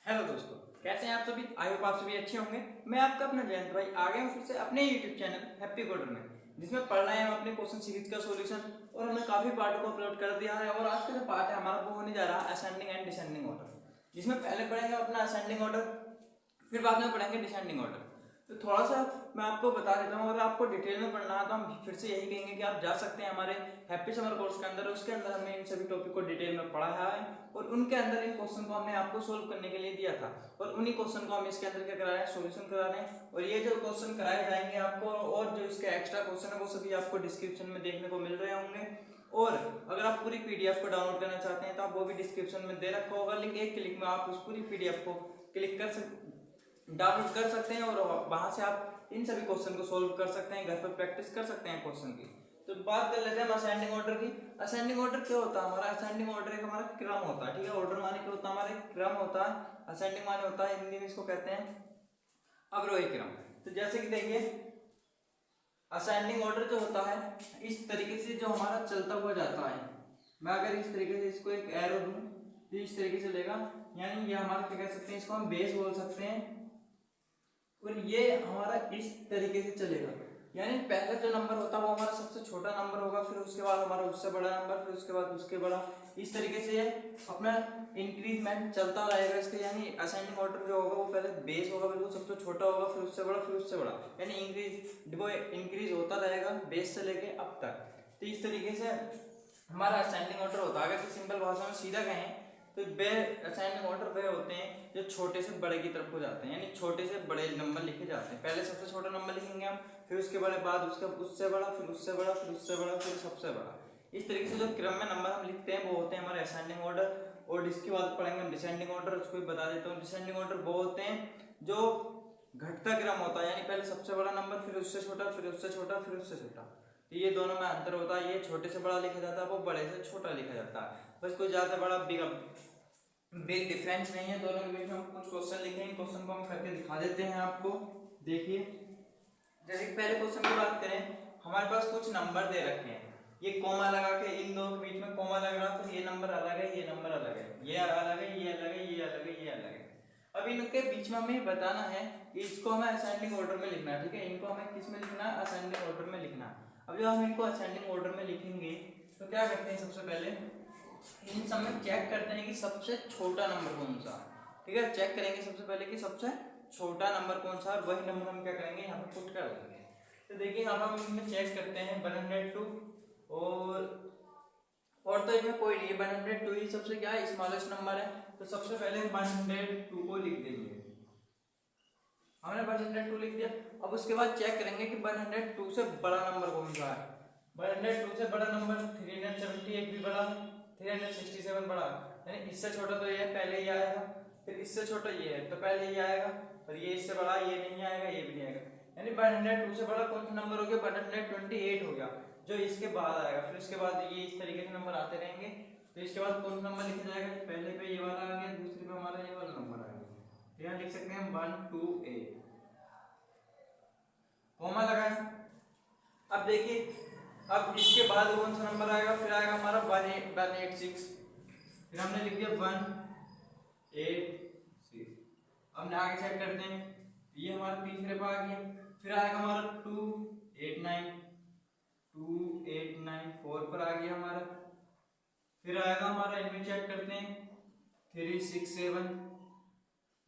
Hello दोस्तों, कैसे हैं आप सभी। आई होप आप सभी अच्छे होंगे। मैं आपका अपना जयंत भाई आ गया हूँ फिर से अपने यूट्यूब चैनल हैप्पी कोडर में, जिसमें पढ़ रहे हैं हम अपने क्वेश्चन सीरीज का सॉल्यूशन। और हमने काफी पार्ट को अपलोड कर दिया है और आज का जो पार्ट है हमारा वो होने जा रहा है असेंडिंग एंड डिसेंडिंग ऑर्डर, जिसमें पहले पढ़ेंगे अपना असेंडिंग ऑर्डर, फिर बाद में पढ़ेंगे डिसेंडिंग ऑर्डर। तो थोड़ा सा मैं आपको बता देता हूँ, अगर आपको डिटेल में पढ़ना है तो हम फिर से यही कहेंगे कि आप जा सकते हैं हमारे हैप्पी समर कोर्स के अंदर। उसके अंदर हमने इन सभी टॉपिक को डिटेल में पढ़ाया है और उनके अंदर इन क्वेश्चन को हमने आपको सोल्व करने के लिए दिया था और उन्हीं क्वेश्चन को हम इसके अंदर क्या करा रहे हैं, सोल्यूशन करा रहे हैं। और ये जो क्वेश्चन कराए जाएंगे आपको और जो इसके एक्स्ट्रा क्वेश्चन है वो सभी आपको डिस्क्रिप्शन में देखने को मिल रहे होंगे। और अगर आप पूरी पीडीएफ को डाउनलोड करना चाहते हैं तो आप वो भी डिस्क्रिप्शन में दे रखा होगा लिंक, एक क्लिक में आप उस पूरी पीडीएफ को क्लिक कर डाउनलोड कर सकते हैं और वहां से आप इन सभी क्वेश्चन को सोल्व कर सकते हैं, घर पर प्रैक्टिस कर सकते हैं क्वेश्चन की। तो बात कर लेते हैं हम असेंडिंग ऑर्डर की। असेंडिंग ऑर्डर क्या होता है हमारा? असेंडिंग ऑर्डर एक हमारा क्रम होता है, ठीक है। ऑर्डर माने क्या होता है? हमारा एक क्रम होता है। असेंडिंग माने होता है, हिंदी में इसको कहते हैं अवरोही क्रम। तो जैसे कि देखिए, असेंडिंग ऑर्डर जो होता है इस तरीके से जो हमारा चलता हुआ जाता है। मैं अगर इस तरीके से इसको एक एरो दूं तो इस तरीके से लेगा, यानी ये हमारा क्या कह सकते हैं, इसको हम बेस बोल सकते हैं। और ये हमारा इस तरीके से चलेगा, यानी पहला जो नंबर होता है वो हमारा सबसे छोटा नंबर होगा, फिर उसके बाद हमारा उससे बड़ा नंबर, फिर उसके बाद उसके बड़ा। इस तरीके से ये अपना इंक्रीजमेंट चलता रहेगा इसका। यानी असेंडिंग ऑर्डर जो होगा वो पहले बेस होगा, बिल्कुल सबसे छोटा होगा, फिर उससे बड़ा, फिर उससे बड़ा, यानी इंक्रीज होता रहेगा बेस से लेके अब तक। तो इस तरीके से हमारा असेंडिंग ऑर्डर होता है। अगर सिंपल भाषा में सीधा कहें तो असेंडिंग ऑर्डर वे होते हैं जो छोटे से बड़े की तरफ हो जाते हैं, यानी छोटे से बड़े नंबर लिखे जाते हैं। पहले सबसे छोटा नंबर लिखेंगे हम, फिर उसके बाद उसका उससे बड़ा, फिर उससे बड़ा, फिर उससे बड़ा, फिर सबसे बड़ा। इस तरीके से जो क्रम में नंबर हम लिखते हैं वो होते हैं हमारे असेंडिंग ऑर्डर। और इसके बाद पढ़ेंगे हम डिसेंडिंग ऑर्डर, उसको भी बता देता हूँ। डिसेंडिंग ऑर्डर वो होते हैं जो घटता क्रम होता है, यानी पहले सबसे बड़ा नंबर, फिर उससे छोटा, फिर उससे छोटा, फिर उससे छोटा। तो ये दोनों में अंतर होता है, ये छोटे से बड़ा लिखा जाता है, वो बड़े से छोटा लिखा जाता है। बस कोई ज्यादा बड़ा बिग डिफरेंस नहीं है दोनों के बीच में। हम कुछ क्वेश्चन लिखे हैं, क्वेश्चन को हम करके दिखा देते हैं आपको। देखिए, जैसे कि पहले क्वेश्चन की बात करें, हमारे पास कुछ नंबर दे रखे हैं, ये कोमा लगा के, इन दो के बीच में कोमा लग रहा, तो ये नंबर अलग है, ये नंबर अलग है, ये अलग है, ये अलग है, ये अलग है, ये अलग है। अब इनके बीच में हमें बताना है कि इसको हमें असेंडिंग ऑर्डर में लिखना है, ठीक है। इनको हमें किस में लिखना है? असेंडिंग ऑर्डर में लिखना है। अब जब हम इनको असेंडिंग ऑर्डर में लिखेंगे तो क्या करते हैं, सबसे पहले इन सब में चेक करते हैं कि सबसे छोटा नंबर कौन सा है, ठीक है। चेक करेंगे सबसे पहले कि सबसे छोटा नंबर कौन सा है, और वही नंबर हम क्या करेंगे, यहाँ पे पुट कर देंगे। तो देखिए यहाँ पर हम इनमें चेक करते हैं 102 और तो इनमें कोई नहीं है, 102 ही सबसे क्या है, स्मॉलेस्ट नंबर है। तो सबसे पहले 102 को लिख देंगे, हमने 102 लिख दिया। अब उसके बाद चेक करेंगे कि 102 से बड़ा नंबर कौन सा है। 102 से बड़ा नंबर 378 भी बड़ा, 367 बड़ा, यानी इससे छोटा तो ये पहले ही आएगा, फिर इससे छोटा ये है तो पहले ही आएगा, और ये इससे बड़ा ये नहीं आएगा, ये भी नहीं आएगा। यानी 102 से बड़ा कौन सा नंबर हो गया? 128 हो गया, जो इसके बाद आएगा। फिर इसके बाद ये इस तरीके से नंबर आते रहेंगे। तो इसके बाद कौन सा नंबर लिखा जाएगा? पहले पे ये वाला आ गया, दूसरे पे हमारा ये वाला नंबर आ गया। यहाँ लिख सकते हैं 128, कोमा लगाए। अब देखिए, अब इसके बाद कौन सा नंबर आएगा? फिर आएगा हमारा 186, फिर हमने लिख दिया 186। अब आगे चेक करते हैं, ये हमारा तीसरे पे आ गया। फिर आएगा हमारा 289, 4 पर आ गया हमारा। फिर आएगा हमारा, इनमें चेक करते हैं 367,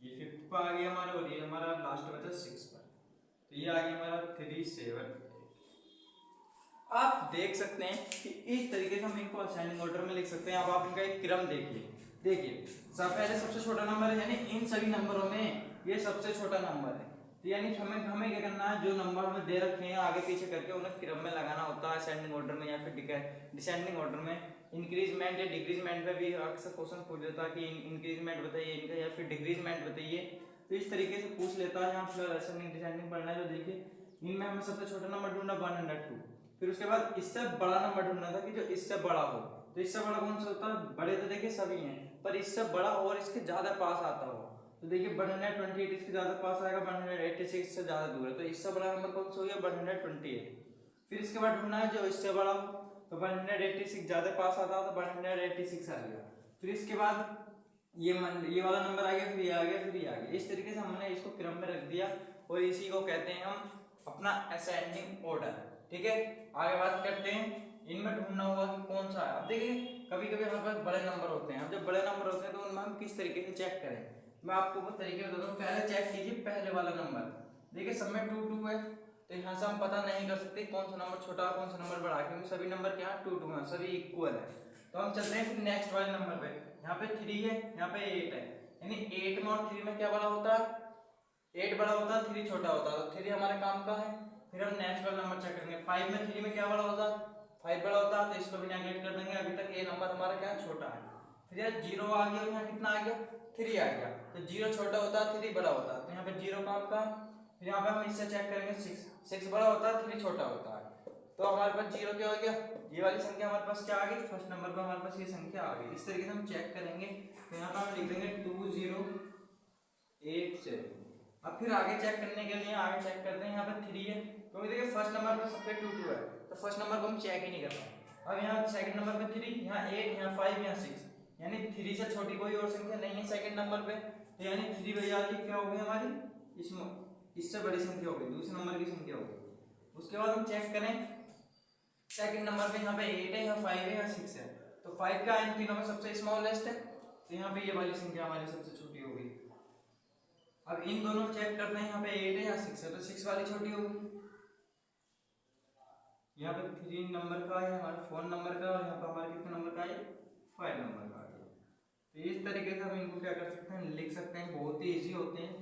ये 5th पर आ गया हमारा, और ये हमारा लास्ट बचा 6 पर, तो ये आ गया हमारा 378। आप देख सकते हैं कि इस तरीके से हम इनको असेंडिंग ऑर्डर में लिख सकते हैं। अब आप इनका एक क्रम देखिए पहले सबसे छोटा नंबर है, यानी इन सभी नंबरों में ये सबसे छोटा नंबर है। तो यानी हमें हमें क्या करना है, जो नंबर हमें दे रखे हैं आगे पीछे करके उन्हें क्रम में लगाना होता है असेंडिंग ऑर्डर में या फिर डिसेंडिंग ऑर्डर में। इंक्रीजमेंट या डिक्रीजमेंट में भी अक्सर क्वेश्चन पूछ लेता है कि इंक्रीजमेंट बताइए इनका, या फिर डिक्रीजमेंट बताइए। तो इस तरीके से पूछ लेता है। यहाँ फिर असेंडिंग डिसेंडिंग पढ़ना है, तो देखिए इनमें हमें सबसे छोटा नंबर ढूंढना 102, फिर उसके बाद इससे बड़ा नंबर ढूंढना था कि जो इससे बड़ा हो। तो इससे बड़ा कौन सा होता है? बड़े तो देखिए सभी हैं, पर इससे बड़ा और इसके ज्यादा पास आता हो। तो देखिए 128 इसके ज्यादा पास आएगा, 186 से ज्यादा दूर है, तो इससे बड़ा नंबर कौन सा हो गया? 128। फिर इसके बाद ढूंढना है जो इससे बड़ा हो, तो 186 ज्यादा पास आता हो तो 186 आ गया। फिर इसके बाद ये वाला नंबर आ गया, फिर ये आ गया, फिर ये आ गया। इस तरीके से हमने इसको क्रम में रख दिया और इसी को कहते हैं हम अपना असेंडिंग ऑर्डर। ठीक है, आगे बात करते हैं। इनमें ढूंढना होगा कि कौन सा है। अब देखिए कभी कभी हमारे पास बड़े नंबर होते हैं। अब जब बड़े नंबर होते हैं तो उनमें हम किस तरीके से चेक करें, मैं आपको कुछ तरीके बताता हूँ। पहले चेक कीजिए पहले वाला नंबर। देखिए सब में 2 2 है, तो यहाँ से हम पता नहीं कर सकते कौन सा नंबर छोटा कौन सा नंबर बड़ा, क्योंकि सभी नंबर क्या है 2 2 है, सभी इक्वल है। तो हम चलते हैं फिर नेक्स्ट वाले नंबर पे। यहाँ पे 3 है, यहाँ पे 8 है, यानी 8 में और 3 में क्या बड़ा होता है, 8 बड़ा होता है, 3 छोटा होता है, तो 3 हमारे काम का है। फिर हम नेक्स्ट वाला नंबर चेक करेंगे। 5 में 3 में क्या बड़ा होता है, 5 बड़ा होता है, तो इसको भी नेगलेक्ट कर देंगे। अभी तक ये नंबर हमारा क्या है, छोटा है। फिर यार 0 आ गया, यहाँ कितना आ गया, 3 आ गया, तो 0 छोटा होता है, 3 बड़ा होता है, तो यहाँ पे 0 काम का है। फिर यहाँ पे हम इससे चेक करेंगे 6 बड़ा होता है, 3 छोटा होता है, तो हमारे पास 0 क्या हो गया, ये वाली संख्या हमारे पास क्या आ गई, फर्स्ट नंबर पर हमारे पास ये संख्या आ गई। इस तरीके से हम चेक करेंगे। तो यहाँ पर हम लिख देंगे 2087। अब फिर आगे चेक करने के लिए आगे चेक करते हैं। यहाँ पे 3 है, क्योंकि देखिए फर्स्ट नंबर पे सबसे 2 2 है, तो फर्स्ट नंबर को हम चेक ही नहीं कर पाए। अब यहाँ सेकंड नंबर पे 3, यहाँ 8, यहाँ 5, यहाँ 6, यानी 3 से छोटी कोई और संख्या नहीं है सेकंड नंबर पे, तो यानी 3 भैया क्या हो गई हमारी, इससे बड़ी संख्या हो गई, दूसरे नंबर की संख्या हो गई। उसके बाद हम चेक करें सेकंड नंबर पे, यहाँ पे 8 है, यहाँ 5 है, यहाँ 6 है, तो 5 का इन तीनों में सबसे स्मॉलेस्ट है, तो यहाँ पे ये वाली संख्या हमारी सबसे छोटी हो गई। अब इन दोनों चेक करते हैं, यहाँ पे 8 है, यहाँ 6 है, तो 6 वाली छोटी हो गई। यहाँ पे 3 नंबर का है हमारे 4 नंबर का, और यहाँ पे हमारे कितने नंबर का है, 5 नंबर का है। तो इस तरीके से हम इनको क्या कर सकते हैं, लिख सकते हैं, बहुत ही इजी होते हैं।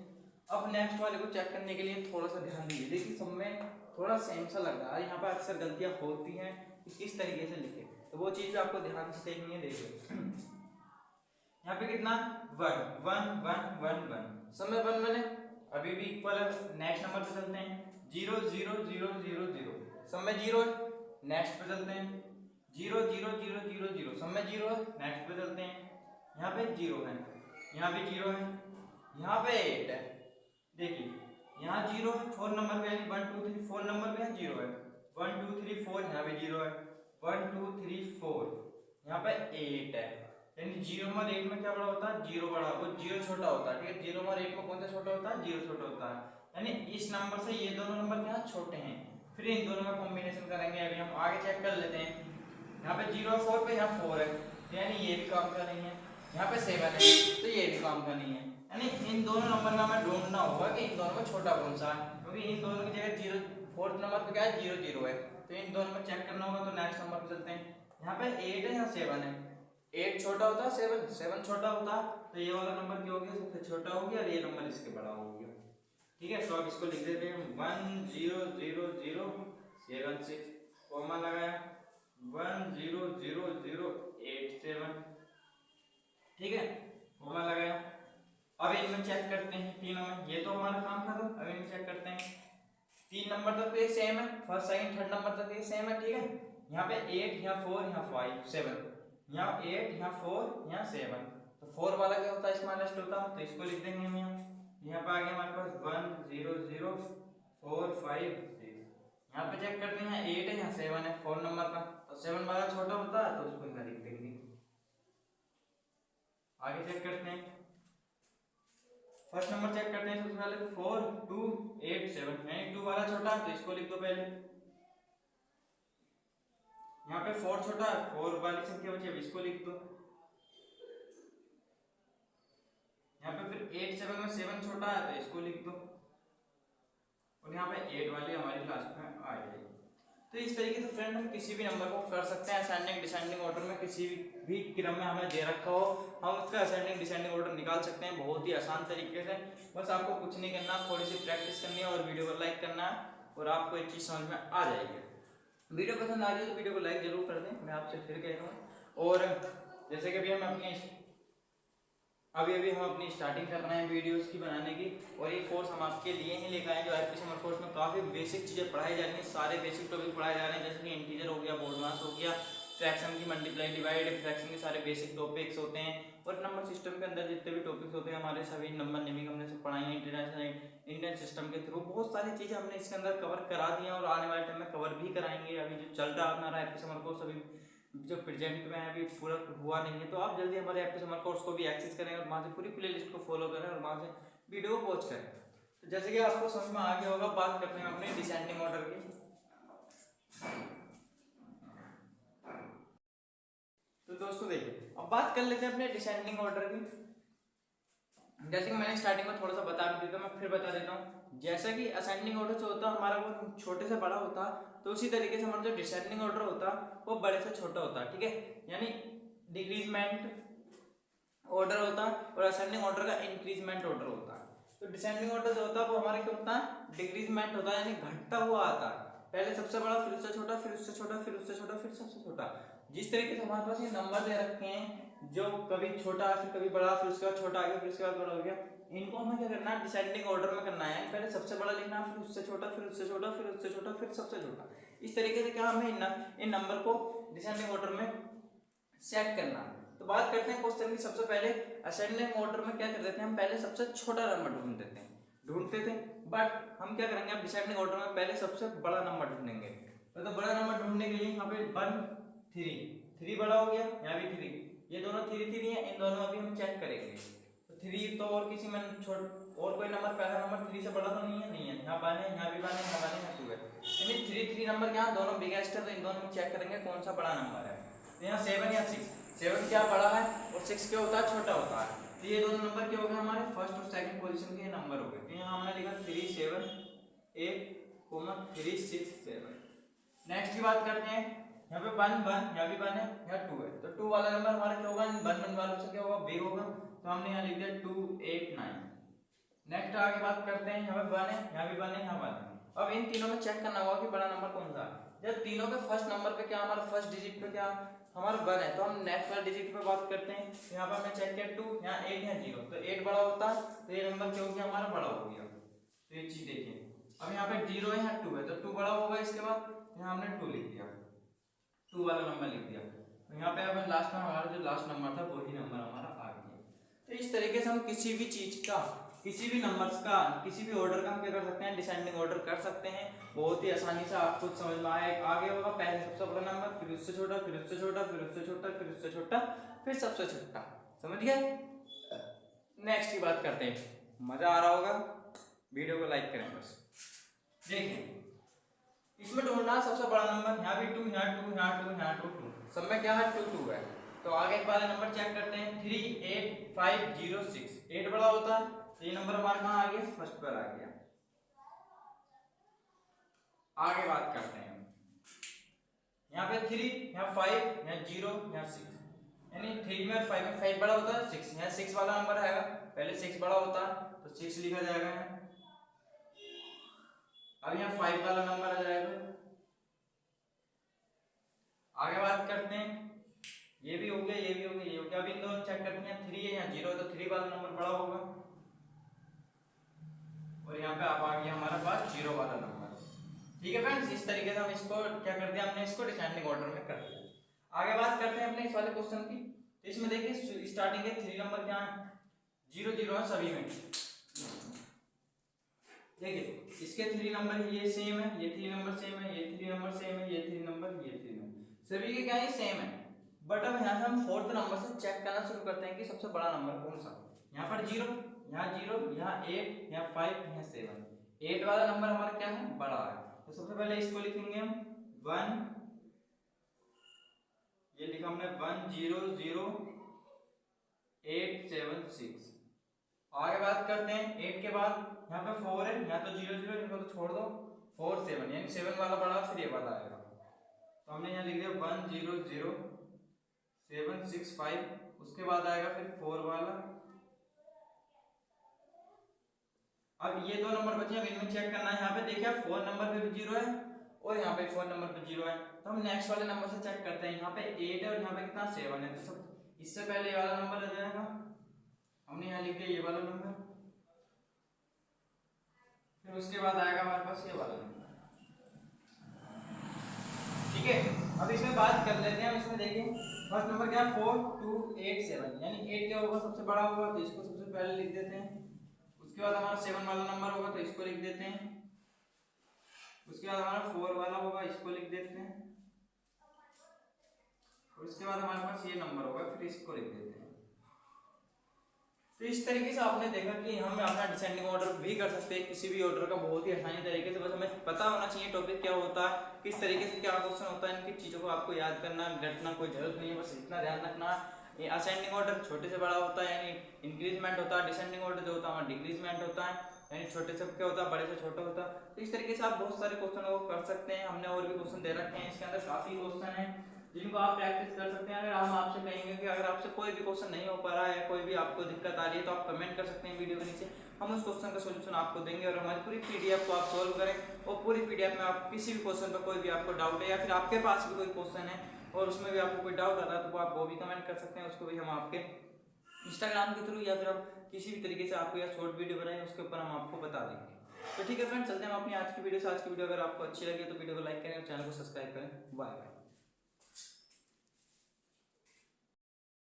अब नेक्स्ट वाले को चेक करने के लिए थोड़ा सा ध्यान दीजिए। देखिए सब में थोड़ा सेम सा लग रहा है, यहाँ पर अक्सर गलतियां होती हैं, किस तरीके से लिखे, तो वो चीज आपको ध्यान से देखनी है। देखिए यहाँ पे कितना 1 1 1 1 1, सब में 1 1 है, अभी भी इक्वल है। नेक्स्ट नंबर पे चलते हैं, 0 0 0 0 0, सब में 0 है। नेक्स्ट पे चलते हैं, 0 0 0 0 0, सब में 0 है। नेक्स्ट पे चलते हैं, यहाँ पे 0 है, यहाँ पे 0 है, यहाँ पे 8 है। देखिए यहाँ 0 है 4 नंबर पे, यानी 1 2 3 4 नंबर पे यहाँ 0 है, 1 2 3 4, यहाँ पे 0 है, 1 2 3 4, यहाँ पे 8 है, यानी 0 और 8 में क्या बड़ा होता है, 0 बड़ा, वो 0 छोटा होता है। ठीक है, 0 और 8 में कौन सा छोटा होता है, 0 छोटा होता है, यानी इस नंबर से ये दोनों नंबर क्या छोटे हैं। फिर इन दोनों का कॉम्बिनेशन करेंगे। अभी हम आगे चेक कर लेते हैं। यहाँ पे 0 और 4 पे यहाँ 4 है, यानी ये भी काम का नहीं है। यहाँ पे 7 है, तो ये भी काम का नहीं है, यानी इन दोनों नंबर का हमें ढूंढना होगा कि इन दोनों में छोटा कौन सा है, क्योंकि इन दोनों की जगह 0 4th नंबर पे क्या है, 0 0 है, तो इन दोनों में चेक करना होगा। तो नेक्स्ट नंबर पे चलते हैं। यहाँ पे 8 है, यहाँ 7 है, 8 छोटा होता है, 7 छोटा होता है, तो ये वाला नंबर क्या हो गया, सबसे छोटा हो गया, और ये नंबर इसके बड़ा हो गया। ठीक है, तो अब इसको लिख देते हैं 1 0 0 0 7 6, कॉमा लगाया, 1 0 0 0 8 7, ठीक है, कॉमा लगाया। अब इनमें चेक करते हैं तीनों में, ये तो हमारा काम खत्म। अब इनमें चेक करते हैं, 3 नंबर तक तो ये सेम है, फर्स्ट सेकंड थर्ड नंबर तक ये सेम है। ठीक है, यहाँ पे 8, यहाँ 4, यहाँ 5 7, यहाँ 8, यहाँ 4, यहाँ 7, तो 4 वाला क्या होता है, स्मॉलेस्ट होता है, तो इसको लिख देंगे हम यहाँ पे आ गया हमारे पास 1 0 0 4 5 6। यहाँ पे चेक करते हैं, 8 है, यहाँ 7 है, 4 नंबर का, तो 7 वाला छोटा होता है, तो उसको यहाँ लिख देंगे। आगे चेक करते हैं, फर्स्ट नंबर चेक करते हैं। सबसे पहले 4 2 8 7, यानी 2 वाला छोटा है, तो इसको लिख दो पहले। यहाँ पे 4 छोटा है, 4 वाली संख्या बची, अब इसको लिख दो। यहाँ पे फिर 8 7 में 7 छोटा है, तो इसको लिख दो, और यहाँ पे 8 वाली हमारी लास्ट में आ जाएगी। तो इस तरीके से फ्रेंड हम किसी भी नंबर को कर सकते हैं असेंडिंग डिसेंडिंग ऑर्डर में, किसी भी क्रम में हमें दे रखा हो हम उसका असेंडिंग डिसेंडिंग ऑर्डर निकाल सकते हैं बहुत ही आसान तरीके से। बस आपको कुछ नहीं करना, थोड़ी सी प्रैक्टिस करनी है और वीडियो को लाइक करना है, और आपको एक चीज़ समझ में आ जाएगी। वीडियो पसंद आ रही है तो वीडियो को लाइक जरूर कर दें, मैं आपसे फिर कह रहा हूँ। और जैसे कि अभी हम अपनी स्टार्टिंग कर रहे हैं वीडियोस की बनाने की, और ये कोर्स हम आपके लिए ही लेकर आए जो आईपी समर कोर्स में काफ़ी बेसिक चीज़ें पढ़ाई जा रही हैं, सारे बेसिक टॉपिक पढ़ाए जा रहे हैं, जैसे कि इंटीजर हो गया, बोर्डमास हो गया, फ्रैक्शन की मल्टीप्लाई डिवाइड, फ्रैक्शन के सारे बेसिक टॉपिक्स होते हैं, और नंबर सिस्टम के अंदर जितने भी टॉपिक्स होते हैं हमारे सभी नंबर नेमिंग हमने सब पढ़ाई है इंटरनेशनल इंडियन सिस्टम के थ्रू। बहुत सारी चीज़ें हमने इसके अंदर कवर करा दी हैं, और आने वाले टाइम में कवर भी कराएंगे। अभी जो चल रहा है अपना आईपी समर कोर्स, अभी जो प्रेजेंट में अभी पूरा हुआ नहीं है, तो आप जल्दी हमारे ऐप पे समर कोर्स को भी एक्सेस करें और वहाँ से पूरी प्लेलिस्ट को फॉलो करें और वहाँ से वीडियो को वॉच करें। तो जैसे कि आपको समझ में आ गया होगा, बात करते हैं अपने डिसेंडिंग ऑर्डर की। तो दोस्तों देखिए, अब बात कर लेते हैं अपने डिसेंडिंग ऑर्डर की। जैसे कि मैंने स्टार्टिंग में थोड़ा सा बता भी दिया था, मैं फिर बता देता हूँ। जैसा कि असेंडिंग ऑर्डर जो होता है हमारा वो छोटे से बड़ा होता, तो उसी तरीके से हमारा जो डिसेंडिंग ऑर्डर होता वो बड़े से छोटा होता, ठीक है। यानी डिक्रीजमेंट ऑर्डर होता और असेंडिंग ऑर्डर का इंक्रीजमेंट ऑर्डर होता। तो डिसेंडिंग ऑर्डर जो होता है वो हमारा क्या होता है, डिक्रीजमेंट होता है, यानी घटता हुआ आता है। पहले सबसे बड़ा, फिर उससे छोटा, फिर उससे छोटा, फिर उससे छोटा, फिर सबसे छोटा। जिस तरीके से हमारे पास ये नंबर दे रखे हैं, जो कभी छोटा फिर कभी बड़ा, फिर उसके बाद छोटा आ गया, फिर उसके बाद बड़ा हो गया, इनको हमें क्या करना है, डिसेंडिंग ऑर्डर में करना है। पहले सबसे बड़ा लिखना, फिर उससे छोटा, फिर उससे छोटा, फिर उससे छोटा, फिर सबसे छोटा। इस तरीके से क्या हमें इन नंबर को डिसेंडिंग ऑर्डर में सेट करना। तो बात करते हैं क्वेश्चन की। सबसे पहले असेंडिंग ऑर्डर में क्या करते थे हम, पहले सबसे छोटा नंबर ढूंढते थे। बट हम क्या करेंगे, अब डिसेंडिंग ऑर्डर में पहले सबसे बड़ा नंबर ढूंढेंगे। तो बड़ा नंबर ढूंढने के लिए यहाँ पे 1 3 बड़ा हो गया, यहाँ भी 3, ये दोनों 3 है, इन दोनों अभी हम चेक करेंगे। तो 3 तो और किसी में और कोई नंबर, पहला नंबर 3 से बड़ा तो नहीं है, यहाँ 1 है, यहाँ भी 1 है, यहाँ 1 है, यहाँ 2 है, यानी 3 नंबर यहाँ दोनों बिगेस्ट है। तो इन दोनों में चेक करेंगे कौन सा बड़ा नंबर है। तो यहाँ 7 या 6, 7 क्या बड़ा है और 6 क्या होता है, छोटा होता है। तो ये दोनों नंबर क्या हो गए हमारे फर्स्ट और सेकंड पोजीशन के नंबर हो गए। तो यहाँ हमने लिखा 3 7 8 3 6 7। नेक्स्ट की बात करते हैं, यहाँ पे 1 1, यहाँ भी 1 है, यहाँ 2 है। तो 2 वाला नंबर हमारा क्या होगा, 1 वालों से क्या होगा, बिग होगा। तो हमने यहाँ लिख दिया 2 8 9। नेक्स्ट आगे बात करते हैं, यहाँ पे 1 है, यहाँ भी 1 है, यहाँ 1 है। अब इन तीनों में चेक करना होगा कि बड़ा नंबर कौन सा है। जब तीनों के फर्स्ट नंबर पे क्या, हमारा फर्स्ट डिजिट पे क्या हमारा 1 है, तो हम नेक्स्ट वाले डिजिट पे बात करते हैं। तो यहाँ पर हमने चेक किया 2, यहाँ 8, यहाँ 0, तो 8 बड़ा होता है, तो ये नंबर क्या हो गया हमारा, बड़ा हो गया। तो ये चीज देखिए, अब यहाँ पे 0 है, यहाँ 2 है, तो 2 बड़ा होगा। इसके बाद यहाँ हमने 2 लिख दिया, 2 वाला नंबर लिख दिया। तो यहाँ पे हमें लास्ट में हमारा जो लास्ट नंबर था वही नंबर हमारा आ गया। तो इस तरीके से हम किसी भी चीज का, किसी भी नंबर्स का, किसी भी ऑर्डर का हम क्या कर सकते हैं, डिसेंडिंग ऑर्डर कर सकते हैं। बहुत ही आसानी से आपको समझ में आ गया होगा। पहले सबसे बड़ा नंबर, फिर उससे छोटा, फिर उससे छोटा, फिर उससे छोटा, फिर उससे छोटा, फिर सबसे छोटा। समझ गए। नेक्स्ट की बात करते हैं। मजा आ रहा होगा, वीडियो को लाइक करें बस। देखिए इसमें ढूंढना सबसे बड़ा नंबर, यहाँ भी 2, यहाँ 2, यहाँ 2, यहाँ 2, 2, सब में क्या है 2 2 है। तो आगे वाले नंबर चेक करते हैं, 3 8 5 0 6, 8 बड़ा होता है। तो ये नंबर हमारा कहाँ आ गया, फर्स्ट पर आ गया। आगे बात करते हैं, यहाँ पे 3, यहाँ 5, यहाँ 0, यहाँ 6, यानी 3 में और 5 में 5 बड़ा होता है, 6, यहाँ 6 वाला नंबर आएगा। पहले 6 बड़ा होता है तो 6 लिखा जाएगा यहाँ। अब यहाँ 5 वाला नंबर आ जाएगा। आगे बात करते हैं, ये भी हो गया, ये भी हो गया, ये हो गया। अब इन दोनों चेक करते हैं, 3 है, यहाँ 0 है, तो 3 वाला नंबर बड़ा होगा। और यहाँ पे अब आ गया हमारा पास 0 वाला नंबर। ठीक है फ्रेंड्स, इस तरीके से हम इसको क्या कर दिया, हमने इसको डिसेंडिंग ऑर्डर में कर दिया। आगे बात करते हैं अपने इस वाले क्वेश्चन की। तो इसमें देखिए स्टार्टिंग के 3 नंबर क्या है, 0 0 है सभी में। देखिए इसके 3 नंबर ये सेम है, ये 3 नंबर सेम है, ये 3 नंबर सेम है, ये 3 नंबर, ये 3 नंबर, सभी के क्या है सेम है। बट अब यहाँ से हम 4th नंबर से चेक करना शुरू करते हैं कि सबसे बड़ा नंबर कौन सा। यहाँ पर 0, यहाँ 0, यहाँ 8, यहाँ 5, यहाँ 7, 8 वाला नंबर हमारा क्या है, बड़ा है। तो सबसे पहले इसको लिखेंगे हम 1, ये लिखा हमने 1 0 0 8 7 6। आगे बात करते हैं, 8 के बाद यहाँ पे 4 है, यहाँ तो 0 0, इनको तो छोड़ दो, 4 7, यानी 7 वाला बड़ा, फिर ये वाला आएगा। तो हमने यहाँ लिख दिया 1 0 0 7 6 5, उसके बाद आएगा फिर 4 वाला। अब ये 2 नंबर बचे, अब इनमें चेक करना है। यहाँ पे देखिए 4 नंबर पे भी 0 है और यहाँ पे 4 नंबर पे 0 है। तो हम नेक्स्ट वाले नंबर से चेक करते हैं। यहाँ पे 8 है और यहाँ पे कितना 7 है, तो सब इससे पहले ये वाला नंबर आ जाएगा। हमने यहाँ लिख दिया ये वाला नंबर, फिर उसके बाद आएगा हमारे पास ये वाला नंबर। ठीक है, अब इसमें बात कर लेते हैं। हम इसमें देखिए फर्स्ट नंबर क्या है, 4 2 8 7, यानी 8 क्या होगा, सबसे बड़ा होगा, तो इसको सबसे पहले लिख देते हैं। उसके बाद हमारा 7 वाला नंबर होगा, तो इसको लिख देते हैं। उसके बाद हमारा 4 वाला होगा, इसको लिख देते हैं। और इसके बाद हमारे पास ये नंबर होगा, फिर इसको लिख देते हैं। तो इस तरीके से आपने देखा कि हम अपना डिसेंडिंग ऑर्डर भी कर सकते हैं किसी भी ऑर्डर का बहुत ही आसानी तरीके से। बस हमें पता होना चाहिए टॉपिक क्या होता है, किस तरीके से क्या क्वेश्चन होता है, इनकी चीज़ों को आपको याद करना रटना कोई जरूरत नहीं है। बस इतना ध्यान रखना, असेंडिंग ऑर्डर छोटे से बड़ा होता है यानी इंक्रीजमेंट होता है, डिसेंडिंग ऑर्डर जो होता है हमारा डिक्रीजमेंट होता है यानी छोटे से क्या होता है बड़े से छोटा होता है। तो इस तरीके से आप बहुत सारे क्वेश्चन को कर सकते हैं। हमने और भी क्वेश्चन दे रखे हैं, इसके अंदर काफी क्वेश्चन है जिनको आप प्रैक्टिस कर सकते हैं। अगर हम आपसे कहेंगे कि अगर आपसे कोई भी क्वेश्चन नहीं हो पा रहा है, कोई भी आपको दिक्कत आ रही है, तो आप कमेंट कर सकते हैं वीडियो के नीचे, हम उस क्वेश्चन का सोल्यूशन आपको देंगे और हमारी पूरी पीडीएफ को आप सोल्व करें। और पूरी पीडीएफ में आप किसी भी क्वेश्चन पर कोई भी आपको डाउट है या फिर आपके पास भी कोई क्वेश्चन है और उसमें भी आपको कोई डाउट आ रहा है तो आप वो भी कमेंट कर सकते हैं, उसको भी हम आपके इंस्टाग्राम के थ्रू या फिर हम किसी भी तरीके से आपको या शॉर्ट वीडियो बनाए उसके ऊपर हम आपको बता देंगे। तो ठीक है फ्रेंड्स, चलते हैं हम अपनी आज की वीडियो से। आज की वीडियो अगर आपको अच्छी लगी तो वीडियो को लाइक करें और चैनल को सब्सक्राइब करें। Bye bye.